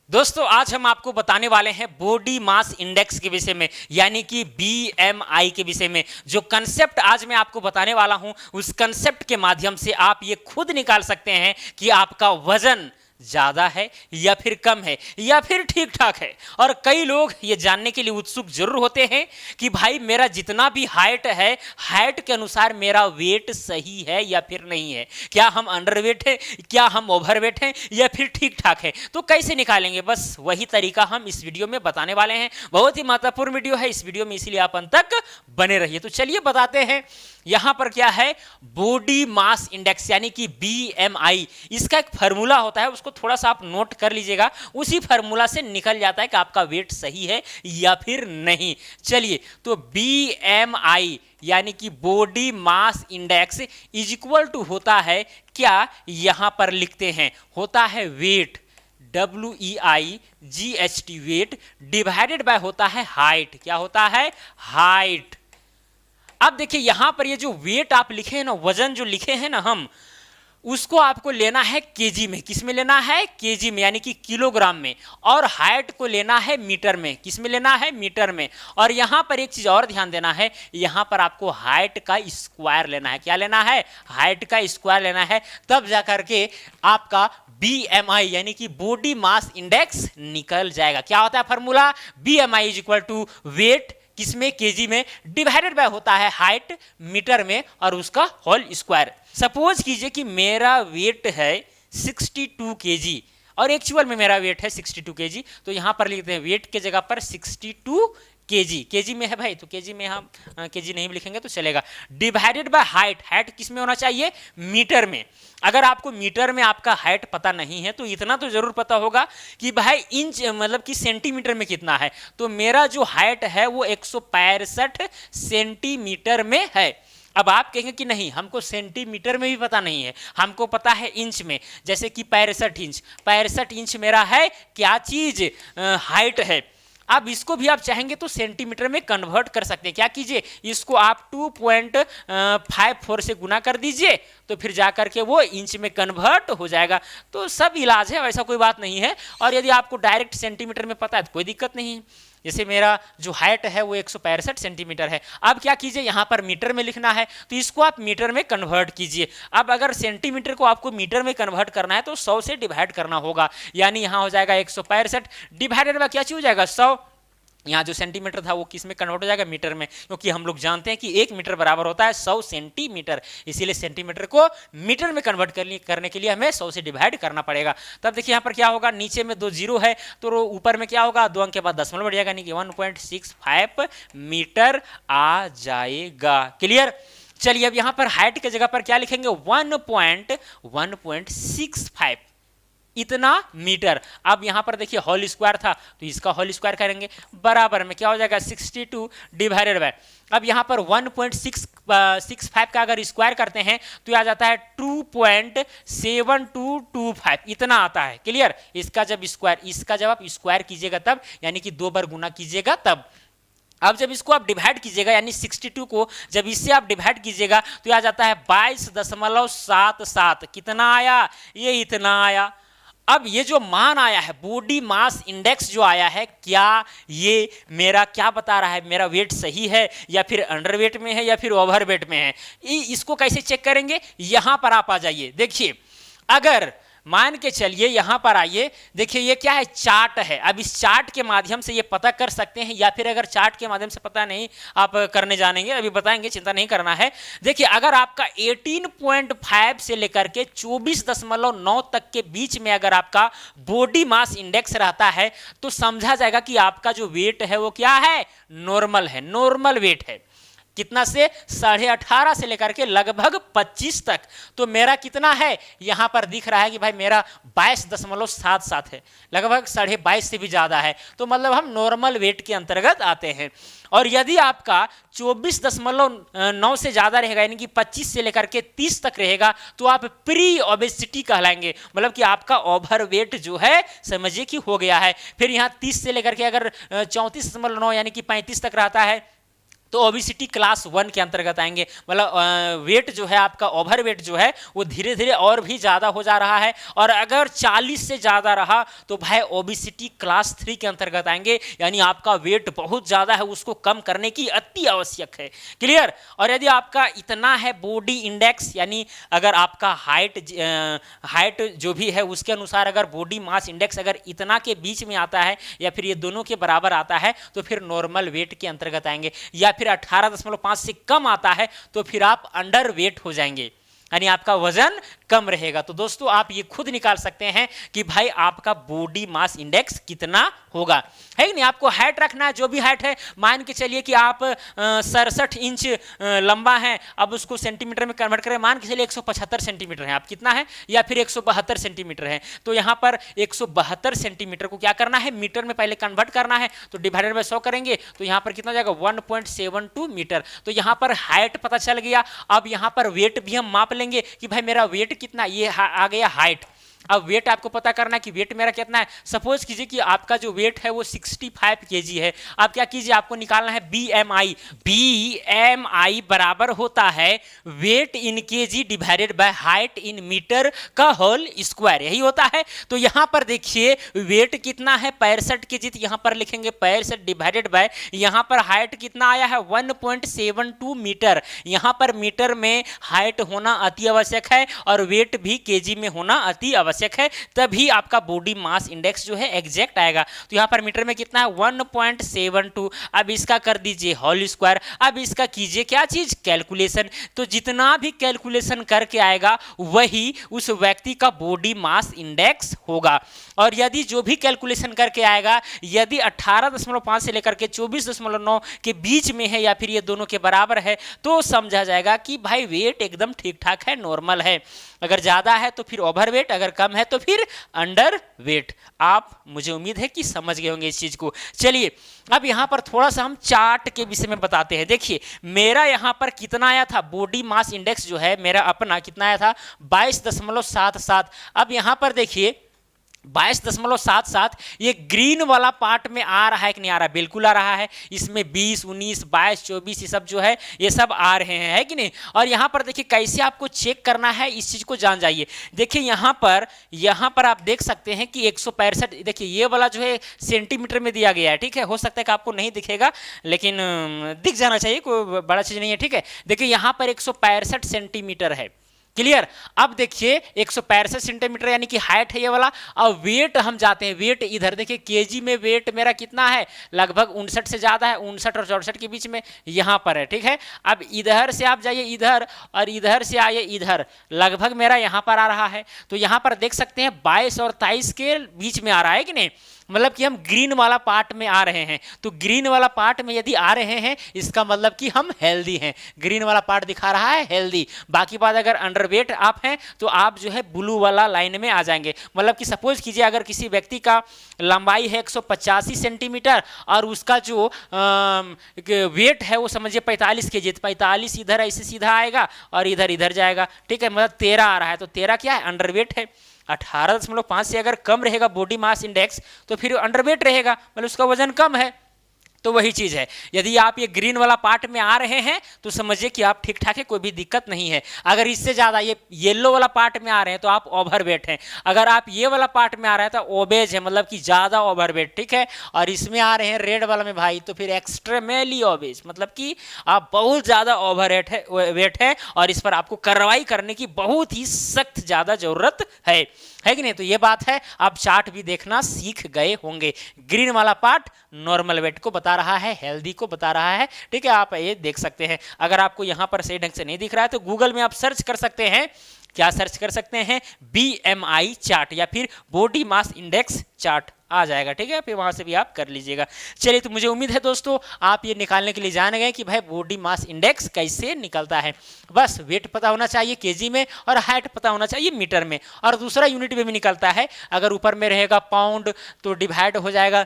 दोस्तों आज हम आपको बताने वाले हैं बॉडी मास इंडेक्स के विषय में यानी कि बीएमआई के विषय में। जो कंसेप्ट आज मैं आपको बताने वाला हूं उस कंसेप्ट के माध्यम से आप ये खुद निकाल सकते हैं कि आपका वजन ज्यादा है या फिर कम है या फिर ठीक ठाक है। और कई लोग ये जानने के लिए उत्सुक जरूर होते हैं कि भाई मेरा जितना भी हाइट है, हाइट के अनुसार मेरा वेट सही है या फिर नहीं है, क्या हम अंडरवेट है, क्या हम ओवरवेट हैं या फिर ठीक ठाक है। तो कैसे निकालेंगे, बस वही तरीका हम इस वीडियो में बताने वाले हैं। बहुत ही महत्वपूर्ण वीडियो है इस वीडियो में, इसलिए आप अंत तक बने रहिए। तो चलिए बताते हैं यहां पर क्या है बॉडी मास इंडेक्स यानी कि बीएमआई। इसका एक फार्मूला होता है, उसको थोड़ा सा आप नोट कर लीजिएगा। उसी फार्मूला से निकल जाता है कि आपका वेट सही है या फिर नहीं। चलिए, तो बीएमआई यानी कि body mass index is equal to होता है क्या, यहां पर लिखते हैं, होता है weight WEIGHT weight divided by होता है हाइट। क्या होता है? हाइट। अब देखिए यहां पर ये जो वेट आप लिखे हैं ना, वजन जो लिखे हैं ना हम, उसको आपको लेना है केजी में। किस में लेना है? केजी में यानी कि किलोग्राम में। और हाइट को लेना है मीटर में। किस में लेना है? मीटर में। और यहां पर एक चीज और ध्यान देना है, यहां पर आपको हाइट का स्क्वायर लेना है। क्या लेना है? हाइट का स्क्वायर लेना है, तब जाकर के आपका बीएमआई यानी कि बॉडी मास इंडेक्स निकल जाएगा। क्या होता है formula? BMI is equal to weight किसमें? केजी में, डिवाइडेड बाय होता है हाइट मीटर में और उसका होल स्क्वायर। सपोज कीजिए कि मेरा वेट है 62 केजी और एक्चुअल में मेरा वेट है 62 केजी, तो यहां पर लिखते हैं वेट के जगह पर 62 केजी। केजी में है भाई, तो केजी में हम केजी नहीं लिखेंगे तो चलेगा। डिवाइडेड बाय हाइट, हाइट किस में होना चाहिए? मीटर में। अगर आपको मीटर में आपका हाइट पता नहीं है तो इतना तो जरूर पता होगा कि भाई इंच मतलब कि सेंटीमीटर में कितना है। तो मेरा जो हाइट है वो 165 सेंटीमीटर में है। अब आप कहेंगे कि नहीं, हमको सेंटीमीटर में भी पता नहीं है, हमको पता है इंच में। जैसे कि 65 इंच मेरा है क्या चीज? हाइट है। अब इसको भी आप चाहेंगे तो सेंटीमीटर में कन्वर्ट कर सकते हैं। क्या कीजिए, इसको आप 2.54 से गुना कर दीजिए तो फिर जाकर के वो इंच में कन्वर्ट हो जाएगा। तो सब इलाज है, वैसा कोई बात नहीं है। और यदि आपको डायरेक्ट सेंटीमीटर में पता है तो कोई दिक्कत नहीं है। जैसे मेरा जो हाइट है वो 165 सेंटीमीटर है। अब क्या कीजिए, यहाँ पर मीटर में लिखना है तो इसको आप मीटर में कन्वर्ट कीजिए। अब अगर सेंटीमीटर को आपको मीटर में कन्वर्ट करना है तो 100 से डिवाइड करना होगा, यानी यहाँ हो जाएगा 165 डिवाइडेड बाय क्या चीज हो जाएगा? 100। यहाँ जो सेंटीमीटर था वो किस में कन्वर्ट हो जाएगा? मीटर में, क्योंकि हम लोग जानते हैं कि 1 मीटर बराबर होता है 100 सेंटीमीटर। इसीलिए सेंटीमीटर को मीटर में कन्वर्ट करने के लिए हमें 100 से डिवाइड करना पड़ेगा। तब देखिए यहाँ पर क्या होगा, नीचे में 2 जीरो है तो ऊपर में क्या होगा, 2 अंक के बाद दशमलव बढ़ जाएगा, यानी कि 1.65 मीटर आ जाएगा। क्लियर? चलिए अब यहाँ पर हाइट की जगह पर क्या लिखेंगे? 1.65 इतना मीटर। अब यहां पर देखिए होल स्क्वायर था तो इसका होल स्क्वायर करेंगे, बराबर में क्या हो जाएगा? 62 डिवाइडेड बाय, अब यहां पर 1.65 का अगर स्क्वायर करते हैं तो आ जाता है 2.7225 इतना आता है। क्लियर? इसका जब आप स्क्वायर कीजिएगा तब, यानी कि 2 बार गुना कीजिएगा तब। अब जब इसको आप डिवाइड कीजिएगा, यानी 62 को जब इससे आप डिवाइड कीजिएगा तो आ जाता है 22.77। कितना आया? ये इतना आया। अब ये जो मान आया है बॉडी मास इंडेक्स जो आया है, क्या ये मेरा क्या बता रहा है? मेरा वेट सही है या फिर अंडरवेट में है या फिर ओवरवेट में है? इसको कैसे चेक करेंगे? यहां पर आप आ जाइए। देखिए, अगर मान के चलिए यहां पर आइए, देखिए ये क्या है? चार्ट है। अब इस चार्ट के माध्यम से ये पता कर सकते हैं, या फिर अगर चार्ट के माध्यम से पता नहीं आप करने जानेंगे, अभी बताएंगे, चिंता नहीं करना है। देखिए अगर आपका 18.5 से लेकर के 24.9 तक के बीच में अगर आपका बॉडी मास इंडेक्स रहता है तो समझा जाएगा कि आपका जो वेट है वो क्या है? नॉर्मल है, नॉर्मल वेट है। कितना से? 18.5 से लेकर के लगभग 25 तक। तो मेरा कितना है? यहां पर दिख रहा है कि भाई मेरा 22.77 है, लगभग 22.5 से भी ज्यादा है। तो मतलब हम नॉर्मल वेट के अंतर्गत आते हैं। और यदि आपका 24.9 से ज्यादा रहेगा, यानी कि 25 से लेकर के 30 तक रहेगा, तो आप प्री ओबेसिटी कहलाएंगे, मतलब कि आपका ओवर वेट जो है समझिए कि हो गया है। फिर यहाँ 30 से लेकर के अगर 34.9 यानी कि 35 तक रहता है तो ओबेसिटी क्लास 1 के अंतर्गत आएंगे। मतलब वेट जो है आपका, ओवर वेट जो है वो धीरे धीरे और भी ज़्यादा हो जा रहा है, और अगर 40 से ज़्यादा रहा तो भाई ओबेसिटी क्लास 3 के अंतर्गत आएंगे, यानी आपका वेट बहुत ज़्यादा है, उसको कम करने की अति आवश्यक है। क्लियर। और यदि आपका इतना है बॉडी इंडेक्स, यानी अगर आपका हाइट जो भी है उसके अनुसार अगर बॉडी मास इंडेक्स अगर इतना के बीच में आता है या फिर ये दोनों के बराबर आता है तो फिर नॉर्मल वेट के अंतर्गत आएंगे, या फिर 18.5 से कम आता है तो फिर आप अंडर वेट हो जाएंगे, यानी आपका वजन कम रहेगा। तो दोस्तों आप ये खुद निकाल सकते हैं कि भाई आपका बॉडी मास इंडेक्स कितना होगा, है कि नहीं। आपको हाइट रखना है, जो भी हाइट है, मान के चलिए कि आप 67 इंच लंबा है, अब उसको सेंटीमीटर में कन्वर्ट करें, मान के चलिए 175 सेंटीमीटर है, आप कितना है, या फिर 172 सेंटीमीटर है, तो यहाँ पर 172 सेंटीमीटर को क्या करना है, मीटर में पहले कन्वर्ट करना है, तो डिवाइडेड बाय 100 करेंगे तो यहाँ पर कितना जाएगा 1.72 मीटर। तो यहाँ पर हाइट पता चल गया। अब यहाँ पर वेट भी हम माप लेंगे कि भाई मेरा वेट कितना, ये आ गया हाइट। अब वेट आपको पता करना है कि वेट मेरा कितना है। सपोज कीजिए कि आपका जो वेट है वो 65 केजी है। आप क्या कीजिए, आपको निकालना है बीएमआई। बीएमआई बराबर होता है weight in KG divided by height in metre का होल स्क्वायर, यही होता है। तो यहां पर देखिए वेट कितना है 65 केजी, तो यहां पर लिखेंगे 65 डिवाइडेड बाय, यहां पर हाइट कितना आया है 1.72 मीटर। यहां पर मीटर में हाइट होना अति आवश्यक है और वेट भी केजी में होना अति आवश्यक है, तभी आपका बॉडी मास इंडेक्स जो है एग्जैक्ट आएगा। तो यहां पर मीटर में कितना है 1.72। अब इसका कर दीजिए होल स्क्वायर। अब इसका कीजिए क्या चीज, कैलकुलेशन। तो जितना भी कैलकुलेशन करके आएगा वही उस व्यक्ति का बॉडी मास इंडेक्स होगा। और यदि जो भी कैलकुलेशन करके आएगा, यदि 18.5 से लेकर के 24.9 के बीच में है या फिर ये दोनों के बराबर है, तो समझा जाएगा कि भाई वेट एकदम ठीक ठाक है, नॉर्मल है। अगर ज्यादा है तो फिर ओवर वेट, अगर कम है तो फिर अंडर वेट। आप, मुझे उम्मीद है कि समझ गए होंगे इस चीज को। चलिए अब यहां पर थोड़ा सा हम चार्ट के विषय में बताते हैं। देखिए मेरा यहां पर कितना आया था, बॉडी मास इंडेक्स जो है मेरा अपना कितना आया था 22.77। अब यहां पर देखिए 22.77, ये ग्रीन वाला पार्ट में आ रहा है कि नहीं आ रहा, बिल्कुल आ रहा है। इसमें 20, 19, 22, 24 ये सब जो है ये सब आ रहे हैं, है कि नहीं। और यहाँ पर देखिए कैसे आपको चेक करना है, इस चीज को जान जाइए। देखिए यहाँ पर आप देख सकते हैं कि 165, देखिए ये वाला जो है सेंटीमीटर में दिया गया है, ठीक है। हो सकता है कि आपको नहीं दिखेगा, लेकिन दिख जाना चाहिए, कोई बड़ा चीज नहीं है, ठीक है। देखिए यहाँ पर 165 सेंटीमीटर है। क्लियर। अब देखिए 165 सेंटीमीटर यानी कि हाइट है ये वाला। अब वेट हम जाते हैं, वेट इधर देखिए केजी में वेट मेरा कितना है, लगभग 59 से ज्यादा है, 59 और 64 के बीच में यहां पर है, ठीक है। अब इधर से आप जाइए इधर और इधर से आइए इधर, लगभग मेरा यहां पर आ रहा है। तो यहां पर देख सकते हैं 22 और 23 के बीच में आ रहा है कि नहीं, मतलब कि हम ग्रीन वाला पार्ट में आ रहे हैं। तो ग्रीन वाला पार्ट में यदि आ रहे हैं इसका मतलब कि हम हेल्दी हैं। ग्रीन वाला पार्ट दिखा रहा है हेल्दी। बाकी बात अगर अंडरवेट आप हैं तो आप जो है ब्लू वाला लाइन में आ जाएंगे। मतलब कि सपोज कीजिए अगर किसी व्यक्ति का लंबाई है 185 सेंटीमीटर और उसका जो वेट है वो समझिए 45 केजी, 45 इधर ऐसे सीधा आएगा और इधर इधर जाएगा, ठीक है। मतलब 13 आ रहा है, तो 13 क्या है, अंडरवेट है। 18.5 से अगर कम रहेगा बॉडी मास इंडेक्स तो फिर अंडरवेट रहेगा, मतलब उसका वजन कम है। तो वही चीज है, यदि आप ये ग्रीन वाला पार्ट में आ रहे हैं तो समझिए कि आप ठीक ठाक है, कोई भी दिक्कत नहीं है। अगर इससे ज्यादा ये येलो वाला पार्ट में आ रहे हैं तो आप ओवरवेट हैं। अगर आप ये वाला पार्ट में आ रहे हैं तो ओबेज है, मतलब कि ज्यादा ओवरवेट, ठीक है। और इसमें आ रहे हैं रेड वाला में भाई तो फिर एक्सट्रीमली ओबेज, मतलब कि आप बहुत ज्यादा वेट है और इस पर आपको कार्रवाई करने की बहुत ही सख्त ज्यादा जरूरत है कि नहीं। तो ये बात है, आप चार्ट भी देखना सीख गए होंगे। ग्रीन वाला पार्ट नॉर्मल वेट को बता रहा है, हेल्दी को बता रहा है, ठीक है। आप ये देख सकते हैं। अगर आपको यहां पर सही ढंग से नहीं दिख रहा है तो गूगल में आप सर्च कर सकते हैं, क्या सर्च कर सकते हैं, बीएमआई चार्ट या फिर बॉडी मास इंडेक्स चार्ट आ जाएगा, ठीक है। फिर वहां से भी आप कर लीजिएगा। चलिए, तो मुझे उम्मीद है दोस्तों आप ये निकालने के लिए जान गए कि भाई बॉडी मास इंडेक्स कैसे निकलता है। बस वेट पता होना चाहिए केजी में और हाइट पता होना चाहिए मीटर में, और दूसरा यूनिट में भी निकलता है। अगर ऊपर में रहेगा पाउंड तो डिवाइड हो जाएगा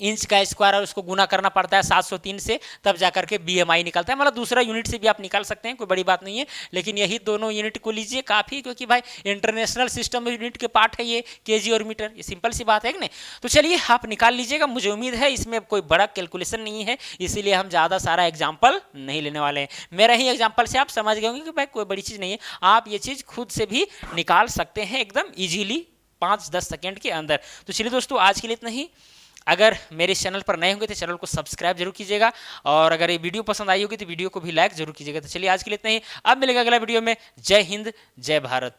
इंच का स्क्वायर और उसको गुना करना पड़ता है 703 से, तब जाकर के बीएमआई निकलता है। मतलब दूसरा यूनिट से भी आप निकाल सकते हैं, कोई बड़ी बात नहीं है, लेकिन यही दोनों यूनिट को लीजिए काफ़ी, क्योंकि भाई इंटरनेशनल सिस्टम में यूनिट के पार्ट है ये केजी और मीटर, ये सिंपल सी बात है कि नहीं। तो चलिए आप निकाल लीजिएगा, मुझे उम्मीद है इसमें कोई बड़ा कैलकुलेशन नहीं है, इसीलिए हम ज़्यादा सारा एग्जाम्पल नहीं लेने वाले हैं। मेरा ही एग्जाम्पल से आप समझ गए होंगे कि भाई कोई बड़ी चीज़ नहीं है, आप ये चीज़ खुद से भी निकाल सकते हैं एकदम ईजिली 5-10 सेकेंड के अंदर। तो चलिए दोस्तों, आज के लिए इतना ही। अगर मेरे इस चैनल पर नए होंगे तो चैनल को सब्सक्राइब जरूर कीजिएगा, और अगर ये वीडियो पसंद आई होगी तो वीडियो को भी लाइक जरूर कीजिएगा। तो चलिए आज के लिए इतना ही, अब मिलेगा अगला वीडियो में। जय हिंद, जय भारत।